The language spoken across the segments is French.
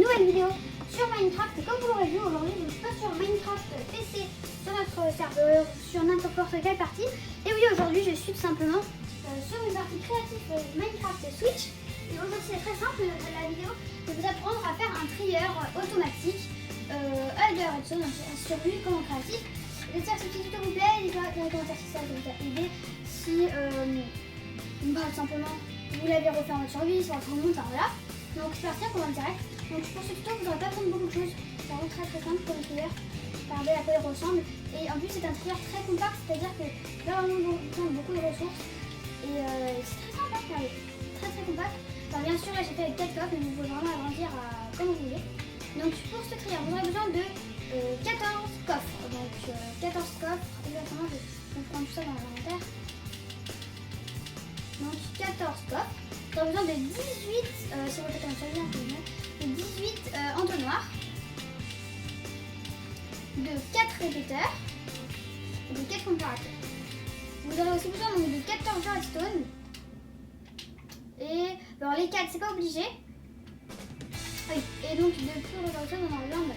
nouvelle vidéo sur Minecraft. Et comme vous l'aurez vu, aujourd'hui je suis pas sur Minecraft PC, sur notre serveur, sur n'importe quelle partie. Et oui, aujourd'hui je suis tout simplement sur une partie créative Minecraft Switch. Et aujourd'hui c'est très simple, la vidéo, de vous apprendre à faire un trieur automatique à de redstone sur lui comme créatif. J'espère que ce petit tuto vous plaît, dites-moi dans les commentaires si ça vous a aidé, si tout simplement vous l'avez refait en votre survie, sur votre monde, enfin voilà. Donc c'est parti, on commence direct. Donc pour ce tuto, vous n'aurez pas besoin de beaucoup de choses. C'est vraiment très simple comme trieur. Regardez à quoi il ressemble. Et en plus c'est un trieur très compact, c'est-à-dire que là vraiment beaucoup de ressources. Et c'est très sympa, regardez. Très compact. Alors bien sûr là j'ai fait avec 4 coffres, mais vous pouvez vraiment agrandir comme vous voulez. Donc pour ce trieur, vous aurez besoin de 14 coffres. Donc 14 coffres, exactement, je vais prendre tout ça dans l'inventaire. Donc 14 coffres. Vous aurez besoin de 18, si vous faites un survie, de 18 entonnoirs, de 4 répéteurs et de 4 comparateurs. Vous aurez aussi besoin donc, de 14 redstone. Et alors les 4 c'est pas obligé. Oui. Et donc de poudre de redstone on en a besoin de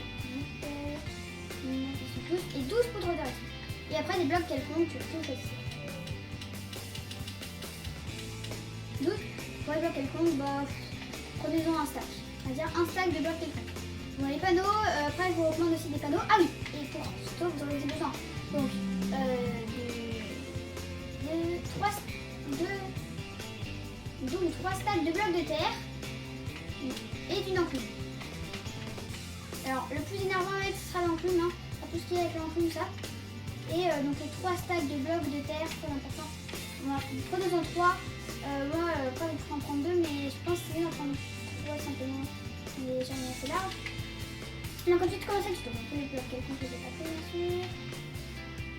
8, et 12 poudres de redstone. Et après des blocs quelconques, tout choisissez. 12 pour les blocs quelconques, prenez-en un stack. C'est-à-dire un stack de blocs quelconques. Dans les panneaux, après je vous recommande aussi des panneaux. Ah oui, et pour stock vous aurez besoin donc de 3 stacks de blocs de terre et d'une enclume. Alors le plus énervant avec ce sera l'enclume, hein, pas tout ce qui est avec l'enclume ça. Et donc les 3 stacks de blocs de terre, très important. Voilà, prenez-en 3. Moi, pas je pourrais en prendre 2, mais je pense que c'est mieux d'en prendre 3 simplement. Mais j'en ai assez large. Donc ensuite, commencez le tuto. Donc les blocs quelconques, je les ai pas fait bien sûr.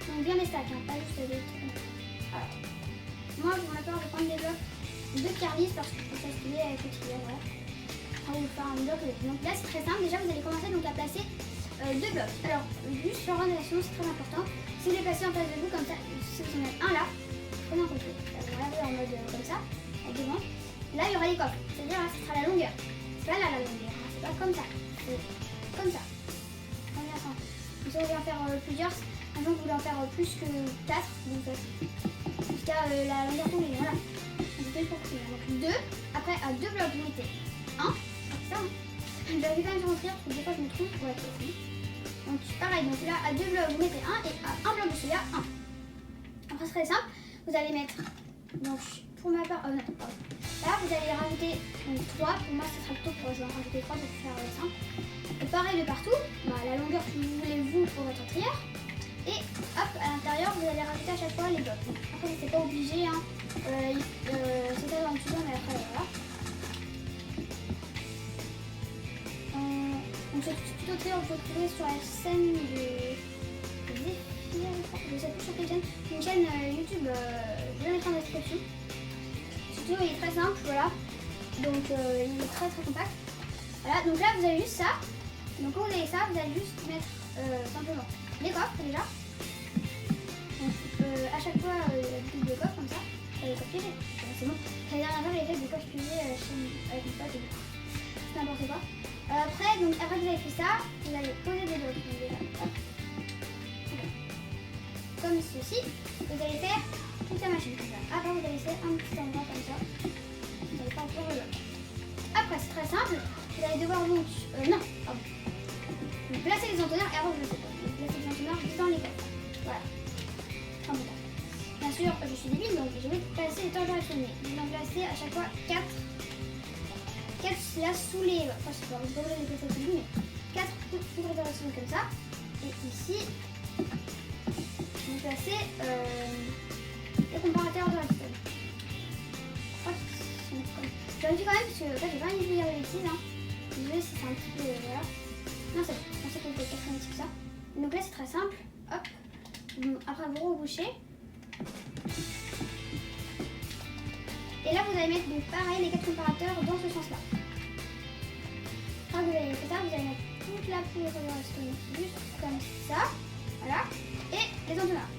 Donc bien les stacks, hein, pas juste des trucs. Alors, moi, pour ma part, je vais prendre des blocs de carlis parce que je trouve ça stylé avec le trieur. Voilà. On va vous faire un bloc. Donc là, c'est très simple. Déjà, vous allez commencer donc à placer 2 blocs. Alors, juste l'organisation, c'est très important. Si vous les placez en face de vous comme ça, si vous en avez un là, prenez un côté. Voilà, en mode comme ça, avec devant. Là, il y aura les coffres. C'est-à-dire, là, ce sera la longueur. C'est pas là la longueur. Hein. C'est pas comme ça. C'est comme ça. Donc, si vous voulez en faire plusieurs, par exemple, vous voulez en faire plus que 4. Donc, jusqu'à la longueur tournée. Voilà. Donc, 2. Après, à 2 blocs, vous mettez 1. C'est ça, hein. Je vais quand même sur mon trieur parce que des fois, je me trompe. Ouais, c'est donc, pareil. Donc, là, à 2 blocs, vous mettez 1. Et à 1 bloc de celui-là, 1. Après, c'est très simple. Vous allez mettre, donc pour ma part, non, pardon. Là vous allez rajouter donc, 3, pour moi ce sera plutôt pour je vais en rajouter 3 pour faire simple. Et pareil de partout, la longueur que vous voulez vous pour votre trieur. Et hop, à l'intérieur vous allez rajouter à chaque fois les blocs. Après c'est pas obligé, hein. C'est ça dans le tuto, mais après voilà. Donc ce tuto trieur vous pouvez le trouver sur la chaîne de je sais plus sur quelle chaîne, une chaîne YouTube, je vais mettre en description. Ce tuto il est très simple, voilà. Donc il est très compact. Voilà, donc là vous avez juste ça. Donc quand vous avez ça, vous allez juste mettre simplement les coffres déjà. Donc à chaque fois des coffres comme ça, les coffres piégés. C'est bon. La dernière fois j'ai fait des coffres piégés avec une pote et c'est n'importe quoi. Après que vous avez fait ça, vous allez poser des blocs. Comme ceci, vous allez faire toute la machine comme ça. Après vous allez laisser un petit endroit comme ça. Vous n'allez pas encore le bloc. Après c'est très simple, vous allez devoir donc placer les entonnoirs et avant je ne sais pas. Placer les entonnoirs dans les coffres. Voilà. Bien sûr je suis débile donc je vais placer les torches directionnés. Je vais en placer à chaque fois 4 là sous les. Enfin je sais pas, vous pouvez les placer sous les, mais 4 poudres de redstone comme ça. Et ici. Vous placez les comparateurs de redstone. Je le dis quand même parce que en fait, j'ai pas envie de dire de bêtises. Hein. Désolé si c'est un petit peu. Voilà. Non, c'est bon. Je pensais qu'on était 90 que ça. Donc là, c'est très simple. Hop. Après, vous rebouchez. Et là, vous allez mettre donc pareil les 4 comparateurs dans ce sens-là. Quand vous avez fait ça, vous allez mettre toute la poudre de redstone juste comme ça. Voilà. Et les entonnoirs.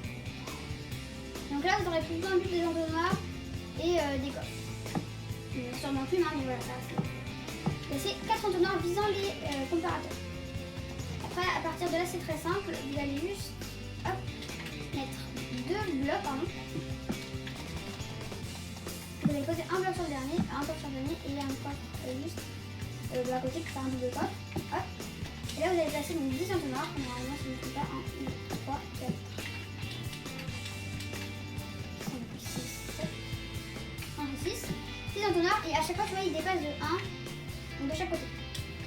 Donc là, vous aurez plus besoin des entonnoirs et des coffres. Sûrement plus, hein, mais voilà, ça c'est. C'est 4 entonnoirs visant les comparateur. Après, à partir de là, c'est très simple. Vous allez juste hop, mettre 2 blocs, pardon. Vous allez poser un bloc sur le dernier, un bloc sur le dernier et un coffre juste de la côté pour faire un double coffre. Hop. Et là, vous allez placer donc 10 entonnoirs. Normalement, si je ne me trompe pas, 1, 2, 3, 4, 6 entonnoirs et à chaque fois tu vois il dépasse de 1 donc de chaque côté.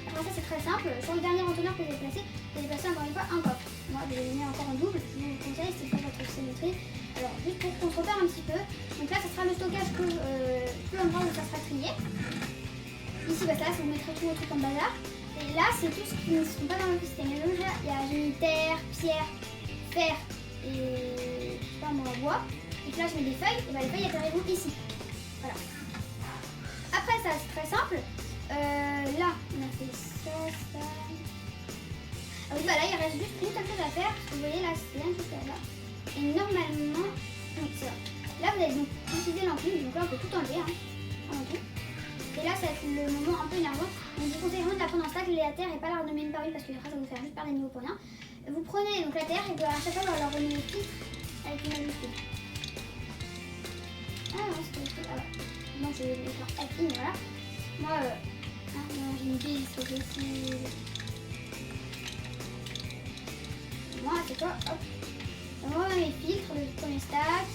Après ça c'est très simple, sur le dernier entonnoir que j'ai placé, j'ai placé encore une fois un coffre. Moi je l'ai mis encore en double, je vous conseille, c'est pour votre symétrie. Alors juste pour qu'on se repère un petit peu, donc là ça sera le stockage que l'endroit où ça sera trié. Ici bah ça vous mettrez tous vos trucs en bazar. Et là c'est tout ce qui ne sont pas dans le système. Et donc là j'ai mis terre, pierre, fer et je sais pas moi bois. Et puis là je mets des feuilles, et bah les feuilles atterriront ici. Voilà. Après ça c'est très simple. Là on a fait ça. Ah oui bah là il reste juste une seule chose à faire. Parce que vous voyez là c'est rien tout là. Et normalement, donc c'est là. Là vous allez donc utiliser l'enclume. Donc là on peut tout enlever hein, en tout. Et là ça va être le moment un peu énervant. Donc je vous conseille vraiment de la prendre en stack la terre et pas la renommer une par une parce que ça va vous faire juste perdre des niveaux pour rien. Vous prenez donc la terre et à chaque fois vous leur renommer le filtre avec une majuscule. Ah non c'est pas ah ouais. Moi je vais faire F mais voilà. Moi non, j'ai une bille, c'est possible. Moi c'est quoi? Hop. Donc on a mes filtres, le premier stack.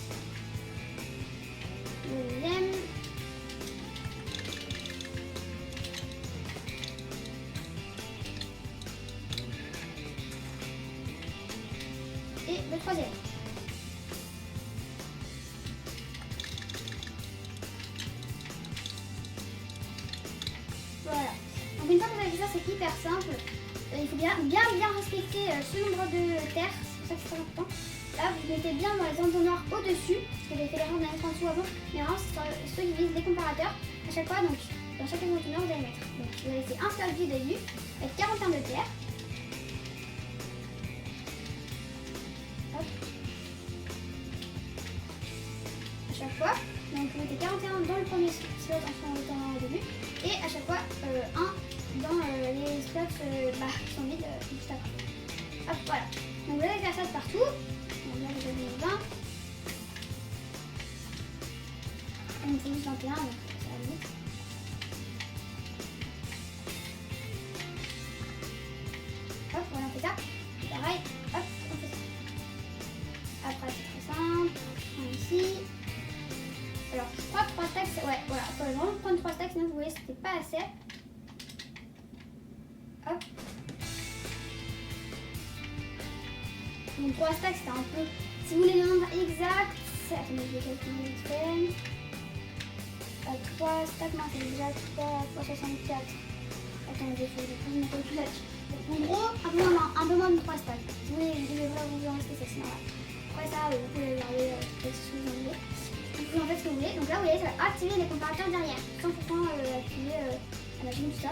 Le deuxième. Et le troisième. Voilà. Donc une fois que vous avez fait ça, c'est hyper simple. Il faut bien respecter ce nombre de terres, c'est pour ça que c'est très important. Là, vous mettez bien dans les entonnoirs au-dessus, parce que j'avais fait l'erreur de mettre en dessous avant, mais vraiment, c'est ceux qui utilisent les comparateurs. À chaque fois, donc, dans chaque entonnoir, vous allez mettre. Donc, vous allez laisser un stack du début, avec 41 de terre. Hop. À chaque fois, donc vous mettez 41 dans le premier slot en faisant au début, et à chaque fois, 1 dans les slots qui sont vides juste après. Hop, voilà. Donc vous allez faire ça de partout. Donc là vous avez 20. On fait 21, donc ça va vite. Hop, voilà, on fait ça. Et pareil, hop, on fait ça. Après c'est très simple. Ici. Alors, je crois que 3 stacks, c'est... Ouais, voilà. Il faut vraiment prendre 3 stacks, sinon vous voyez c'était pas assez. Hop. Donc 3 stacks c'était un peu... Si vous voulez le nombre exact, c'est... Attendez, je vais calculer vite fait. 3 stacks, non c'est déjà 3 fois 64. Attendez, il faut que je prenne mon calculateur. En gros, un peu moins de 3 stacks. Si vous voulez, je vais vous en rester, c'est normal. Après ça, vous pouvez regarder ce que vous voulez. Vous en faites ce que vous voulez. Donc là, vous voyez, ça va activer les comparateurs derrière. 100% activé à la chaîne, tout ça.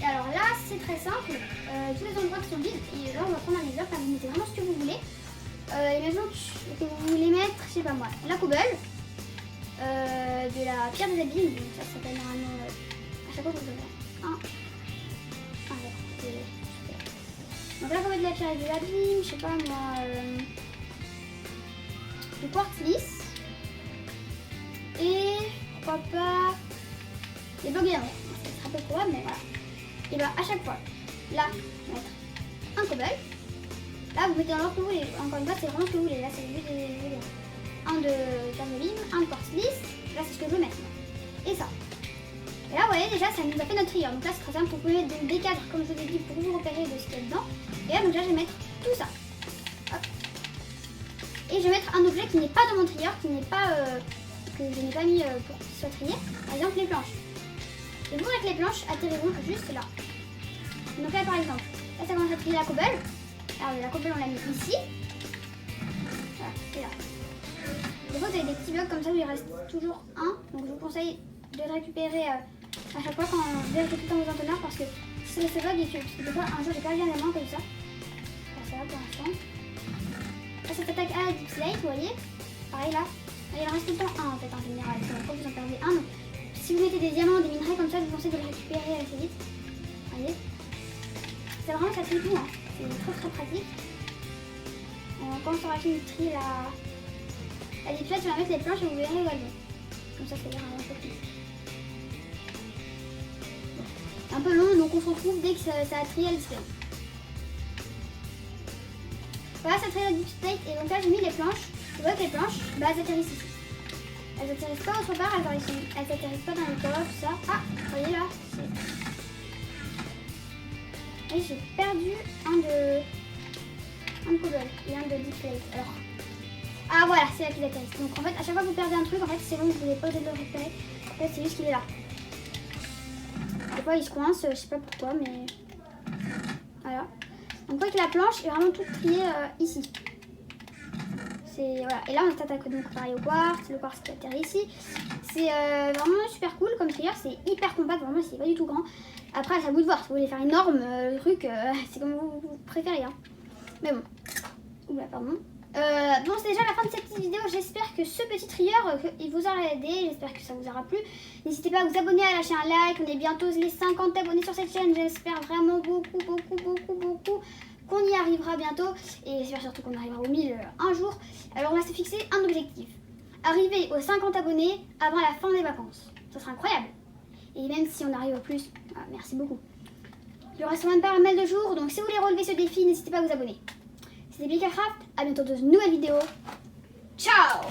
Et alors là, c'est très simple. Tous les endroits qui sont vides. Et là, on va prendre un exemple. Là, vous mettez vraiment ce que vous voulez. Imaginons que vous voulez mettre, je sais pas moi, la cobble, de la pierre des abîmes. Donc ça s'appelle normalement. À chaque fois, vous avez un. Donc là, vous mettez de la pierre des abîmes. Je sais pas moi. Du quartz lisse. Et pourquoi pas les blocs d'émeraude. C'est un peu probable, mais voilà. Et bien à chaque fois, là, vous mettre un cobble. Là, vous mettez dans l'ordre que vous voulez. Encore une fois, c'est vraiment ce que vous voulez. Là, c'est juste des... Un de carmeline, un de quartz lisse. Là, c'est ce que je veux mettre. Et ça. Et là, vous voyez, déjà, ça nous a fait notre trieur. Donc là, c'est très simple. Vous pouvez mettre des cadres, comme je vous ai dit, pour vous repérer de ce qu'il y a dedans. Et là, donc là, je vais mettre tout ça. Hop. Et je vais mettre un objet qui n'est pas dans mon trieur, qui n'est pas... que je n'ai pas mis pour qu'il soit trié, par exemple les planches. Et vous avec les planches atterriront juste là. Donc là par exemple, là ça commence à trier la cobble. Alors la cobble on l'a mis ici. Voilà, et là. Des fois vous avez des petits blocs comme ça où il reste toujours un. Donc je vous conseille de le récupérer à chaque fois quand vous vérifiez tout le temps vos entonnoirs parce que si c'est pas habitué. Parce que des fois un jour j'ai perdu un élément comme ça. Alors ça va pour l'instant. Là cette attaque à la deep slate, vous voyez. Pareil là. Il en reste tout le temps un en fait en général, quand vous en perdez un. Donc, si vous mettez des diamants, des minerais comme ça, je vous conseille de les récupérer assez vite. Allez. C'est vraiment, ça trie tout. Hein. C'est très pratique. Quand on rachète une tri, la dipsette, tu vas mettre les planches et vous verrez où elles vont. Comme ça, c'est vraiment un peu plus. Un peu long, donc on se retrouve dès que ça a trié le trait. Voilà, ça trie la dipsette. Et donc là, j'ai mis les planches. Vous voyez que les planches, bah, elles atterrissent ici. Elles atterrissent pas autre part, elles atterrissent pas dans le coffre, tout ça. Ah, vous voyez là, et j'ai perdu un de cobble et un de deep plate. Alors, ah voilà, c'est là qu'il atterrit. Donc en fait, à chaque fois que vous perdez un truc, en fait, c'est bon, vous n'avez pas besoin de le récupérer. En fait, c'est juste qu'il est là. Des fois, il se coince, je sais pas pourquoi, mais voilà. Donc, quoi que la planche est vraiment toute triée ici. Voilà. Et là, on s'attaque donc pareil au quartz, le quartz qui atterrit ici. C'est vraiment super cool comme trieur, c'est hyper compact, vraiment, c'est pas du tout grand. Après, c'est à vous de voir, si vous voulez faire énorme, le truc, c'est comme vous préférez. Hein. Mais bon. Oula, pardon. Bon, c'est déjà la fin de cette petite vidéo. J'espère que ce petit trieur, il vous aura aidé. J'espère que ça vous aura plu. N'hésitez pas à vous abonner, à lâcher un like. On est bientôt les 50 abonnés sur cette chaîne. J'espère vraiment beaucoup qu'on y arrivera bientôt. Et j'espère surtout qu'on arrivera aux 1000 un jour. Alors, on va se fixer un objectif. Arriver aux 50 abonnés avant la fin des vacances. Ça sera incroyable. Et même si on arrive au plus, merci beaucoup. Il reste même pas mal de jours. Donc, si vous voulez relever ce défi, n'hésitez pas à vous abonner. C'était Picacraft, à bientôt dans une nouvelle vidéo. Ciao!